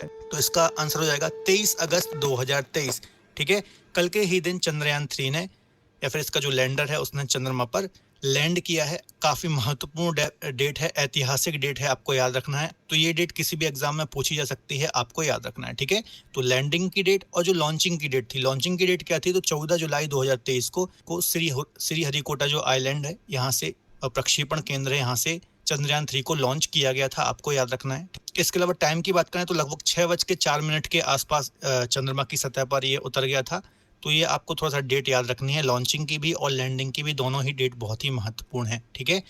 है? तो इसका आंसर हो जाएगा 23 अगस्त 2023। ठीक है, कल के ही दिन चंद्रयान 3 ने या फिर इसका जो लैंडर है उसने चंद्रमा पर लैंड किया है। काफी महत्वपूर्ण डेट है, ऐतिहासिक डेट है, आपको याद रखना है। तो ये डेट किसी भी एग्जाम में पूछी जा सकती है, आपको याद रखना है। ठीक है, तो लैंडिंग की डेट और जो लॉन्चिंग की डेट थी, लॉन्चिंग की डेट क्या थी? तो 14 जुलाई 2023 को श्रीहरिकोटा जो आइलैंड है, यहाँ से प्रक्षेपण केंद्र है, यहाँ से चंद्रयान 3 को लॉन्च किया गया था, आपको याद रखना है। इसके अलावा टाइम की बात करें तो लगभग 6:04 के आसपास चंद्रमा की सतह पर ये उतर गया था। तो ये आपको थोड़ा सा डेट याद रखनी है, लॉन्चिंग की भी और लैंडिंग की भी, दोनों ही डेट बहुत ही महत्वपूर्ण है। ठीक है,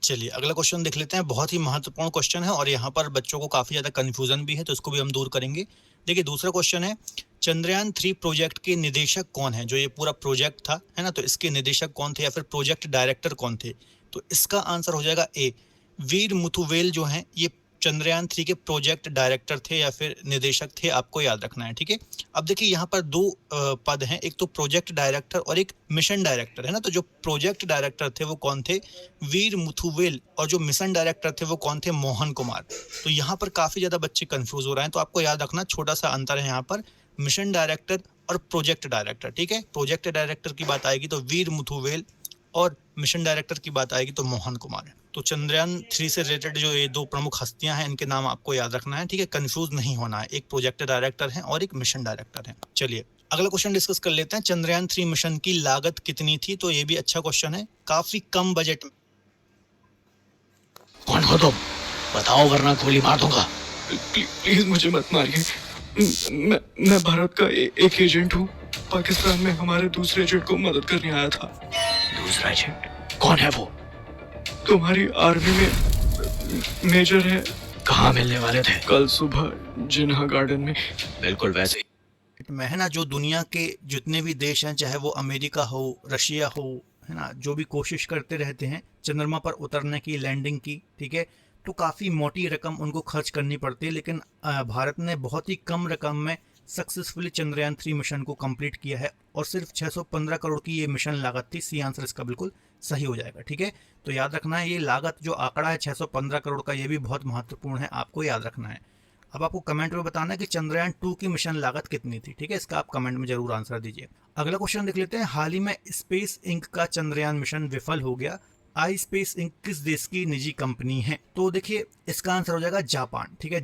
चलिए अगला क्वेश्चन देख लेते हैं। बहुत ही महत्वपूर्ण क्वेश्चन है और यहाँ पर बच्चों को काफी ज्यादा कंफ्यूजन भी है, तो इसको भी हम दूर करेंगे। देखिए दूसरा क्वेश्चन है, चंद्रयान 3 प्रोजेक्ट के निदेशक कौन है? जो ये पूरा प्रोजेक्ट था, है ना, तो इसके निदेशक कौन थे या फिर प्रोजेक्ट डायरेक्टर कौन थे? तो इसका आंसर हो जाएगा ए, वीर मुथुवेल जो हैं ये चंद्रयान 3 के प्रोजेक्ट डायरेक्टर थे या फिर निदेशक थे, आपको याद रखना है। ठीक है, अब देखिए यहाँ पर दो पद हैं, एक तो प्रोजेक्ट डायरेक्टर और एक मिशन डायरेक्टर, है ना। तो जो प्रोजेक्ट डायरेक्टर थे वो कौन थे? वीर मुथुवेल। और जो मिशन डायरेक्टर थे वो कौन थे? मोहन कुमार। तो यहाँ पर काफी ज्यादा बच्चे कंफ्यूज हो रहे हैं, तो आपको याद रखना छोटा सा अंतर है यहाँ पर, मिशन डायरेक्टर और प्रोजेक्ट डायरेक्टर। ठीक है, प्रोजेक्ट डायरेक्टर की बात आएगी तो वीर मुथुवेल और मिशन डायरेक्टर की बात आएगी तो मोहन कुमार है। तो चंद्रयान 3 से रिलेटेड जो ये दो प्रमुख हस्तियां हैं, इनके नाम आपको याद रखना है। ठीक है, कंफ्यूज नहीं होना है, एक प्रोजेक्ट डायरेक्टर है और एक मिशन डायरेक्टर है। चलिए अगला क्वेश्चन डिस्कस कर लेते हैं। चंद्रयान 3 मिशन की लागत कितनी थी? तो ये भी अच्छा क्वेश्चन है, काफी कम बजट। कौन हो तुम? बताओ वरना गोली मार दूंगा। प्लीज मुझे मत मारिए। मैं भारत का एक एजेंट हूँ। पाकिस्तान में हमारे दूसरे एजेंट को मदद करने आया था। दूसरा एजेंट? कौन है वो? तुम्हारी आर्मी में मेजर है। कहाँ मिलने वाले थे? कल सुबह जिन्हा गार्डन में। बिल्कुल वैसे ही। मैं, है ना, जो दुनिया के जितने भी देश हैं, चाहे वो अमेरिका हो, रशिया हो, है ना, जो भी कोशिश करते रहते हैं चंद्रमा पर उतरने की, लैंडिंग की, ठीक है, तो काफ़ी मोटी रकम उनको खर्च करनी पड़ती है। लेकिन भारत ने बहुत ही कम रकम में सक्सेसफुली चंद्रयान 3 मिशन को कंप्लीट किया है और सिर्फ 615 करोड़ की ये मिशन लागत थी। सी आंसर इसका बिल्कुल सही हो जाएगा। ठीक है, तो याद रखना है ये लागत जो आंकड़ा है 615 करोड़ का, ये भी बहुत महत्वपूर्ण है, आपको याद रखना है। अब आपको कमेंट में बताना है कि चंद्रयान 2 की मिशन लागत कितनी थी। ठीक है, इसका आप कमेंट में जरूर आंसर दीजिए। अगला क्वेश्चन देख लेते हैं। हाल ही में स्पेस इंक का चंद्रयान मिशन विफल हो गया। आई स्पेस इंक किस देश की निजी कंपनी है? तो देखिए इसका आंसर हो जाएगा जापान। ठीक है,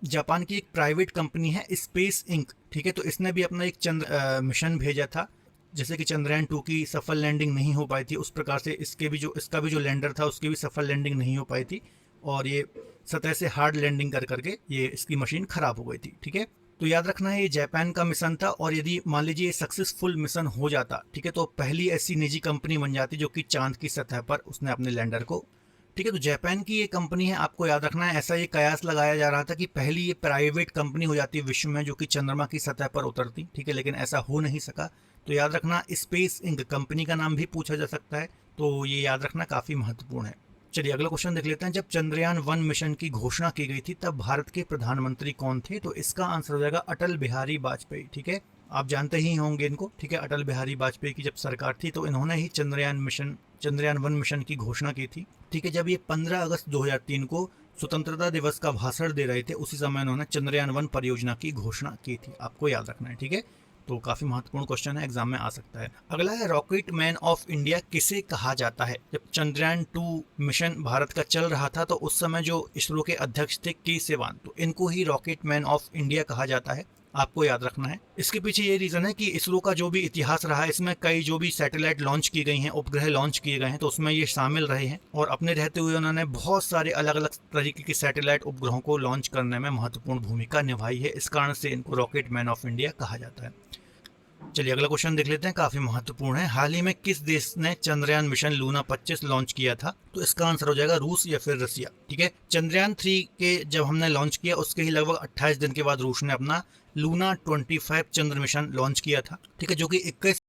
जापान की एक प्राइवेट कंपनी है स्पेस इंक। ठीक है, तो इसने भी अपना एक मिशन भेजा था। जैसे कि चंद्रयान 2 की सफल लैंडिंग नहीं हो पाई थी, उस प्रकार से इसका भी जो लैंडर था उसकी भी सफल लैंडिंग नहीं हो पाई थी और ये सतह से हार्ड लैंडिंग कर करके ये इसकी मशीन खराब हो गई थी। ठीक है, तो याद रखना है ये जापान का मिशन था और यदि मान लीजिए सक्सेसफुल मिशन हो जाता, ठीक है, तो पहली ऐसी निजी कंपनी बन जाती जो कि चांद की सतह पर उसने अपने लैंडर को, ठीक है, तो जापान की ये कंपनी है, आपको याद रखना है। ऐसा ये कयास लगाया जा रहा था कि पहली ये प्राइवेट कंपनी हो जाती विश्व में जो कि चंद्रमा की सतह पर उतरती। ठीक है, लेकिन ऐसा हो नहीं सका। तो याद रखना स्पेस इंक कंपनी का नाम भी पूछा जा सकता है, तो ये याद रखना काफ़ी महत्वपूर्ण है। चलिए अगला क्वेश्चन देख लेते हैं। जब चंद्रयान 1 मिशन की घोषणा की गई थी तब भारत के प्रधानमंत्री कौन थे? तो इसका आंसर हो जाएगा अटल बिहारी वाजपेयी। ठीक है, आप जानते ही होंगे इनको। ठीक है, अटल बिहारी वाजपेयी की जब सरकार थी तो इन्होंने ही चंद्रयान 1 मिशन की घोषणा की थी। ठीक है, जब ये 15 अगस्त 2003 को स्वतंत्रता दिवस का भाषण दे रहे थे, उसी समय उन्होंने चंद्रयान 1 परियोजना की घोषणा की थी, आपको याद रखना है। ठीक है, तो काफी महत्वपूर्ण क्वेश्चन है, एग्जाम में आ सकता है। अगला है रॉकेट मैन ऑफ इंडिया किसे कहा जाता है? जब चंद्रयान 2 मिशन भारत का चल रहा था तो उस समय जो इसरो के अध्यक्ष थे के सिवान, तो इनको ही रॉकेट मैन ऑफ इंडिया कहा जाता है, आपको याद रखना है। इसके पीछे ये रीजन है कि इसरो का जो भी इतिहास रहा है, इसमें कई जो भी सैटेलाइट लॉन्च की गई हैं, उपग्रह लॉन्च किए गए हैं, तो उसमें ये शामिल रहे हैं और अपने रहते हुए उन्होंने बहुत सारे अलग अलग तरीके की सैटेलाइट उपग्रहों को लॉन्च करने में महत्वपूर्ण भूमिका निभाई है। इस कारण से इनको रॉकेट मैन ऑफ इंडिया कहा जाता है। चलिए अगला क्वेश्चन देख लेते हैं, काफी महत्वपूर्ण है। हाल ही में किस देश ने चंद्रयान मिशन लूना 25 लॉन्च किया था? तो इसका आंसर हो जाएगा रूस या फिर रसिया। ठीक है, चंद्रयान 3 के जब हमने लॉन्च किया उसके ही लगभग 28 दिन के बाद रूस ने अपना लूना 25 चंद्र मिशन लॉन्च किया था। ठीक है, जो कि 21